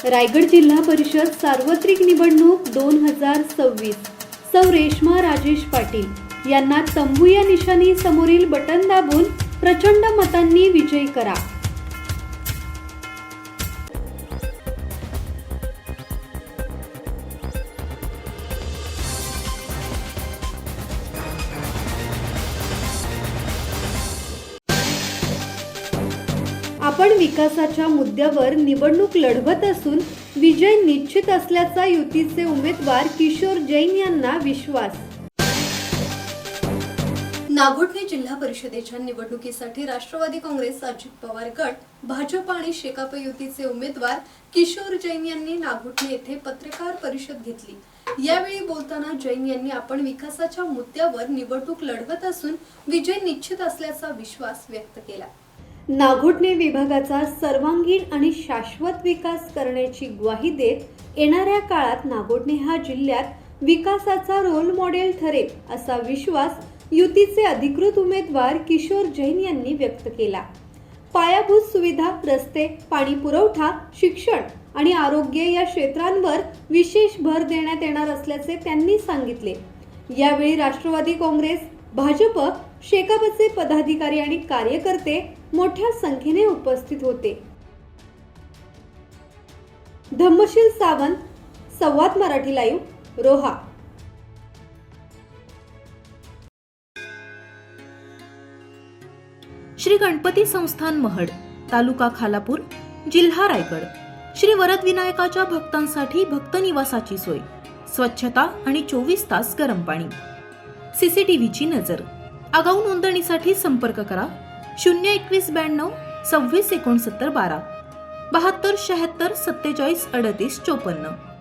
रायगड जिल्हा परिषद सार्वत्रिक निवडणूक 2026 सौ रेश्मा राजेश पाटील यांना तंबू या निशाणी समोरील बटन दाबून प्रचंड मतांनी विजयी करा। आपण विकासाच्या मुद्द्यावर निवडणूक लढवत असून विजय निश्चित असल्याचा युतीचे उमेदवार किशोर जैन यांना विश्वास। नागोठणे जिल्हा परिषदेच्या निवडणुकीसाठी राष्ट्रवादी काँग्रेस, अजित पवार गट, भाजप आणि शेकाप युतीचे उमेदवार किशोर जैन यांनी नागोठणे येथे पत्रकार परिषद घेतली। यावेळी बोलताना जैन यांनी आपण विकासाच्या मुद्द्यावर निवडणूक लढवत असून विजय निश्चित असल्याचा विश्वास व्यक्त केला। नागोठणे विभागाचा सर्वांगीण आणि शाश्वत विकास करण्याची ग्वाही देत येणाऱ्या काळात नागोठणे हा जिल्ह्यात विकासाचा रोल मॉडेल ठरेल असा विश्वास युतीचे अधिकृत उमेदवार किशोर जैन यांनी व्यक्त केला। पायाभूत सुविधा, रस्ते, पाणी पुरवठा, शिक्षण आणि आरोग्य या क्षेत्रांवर विशेष भर देण्यात येणार असल्याचे त्यांनी सांगितले। यावेळी राष्ट्रवादी काँग्रेस, भाजप, शेकापचे पदाधिकारी आणि कार्यकर्ते मोठ्या संख्येने उपस्थित होते। धम्मशील सावंत, संवाद मराठी लाईव्ह, रोहा। श्री गणपती संस्थान महड, तालुका खालापूर, जिल्हा रायगड। श्री वरद विनायकाच्या भक्तांसाठी भक्त निवासाची सोय, स्वच्छता आणि 24 तास गरम पाणी, सीसीटीव्हीची नजर। आगाऊ नोंदणीसाठी संपर्क करा 02192 26 69 12 72 76 47 38 54।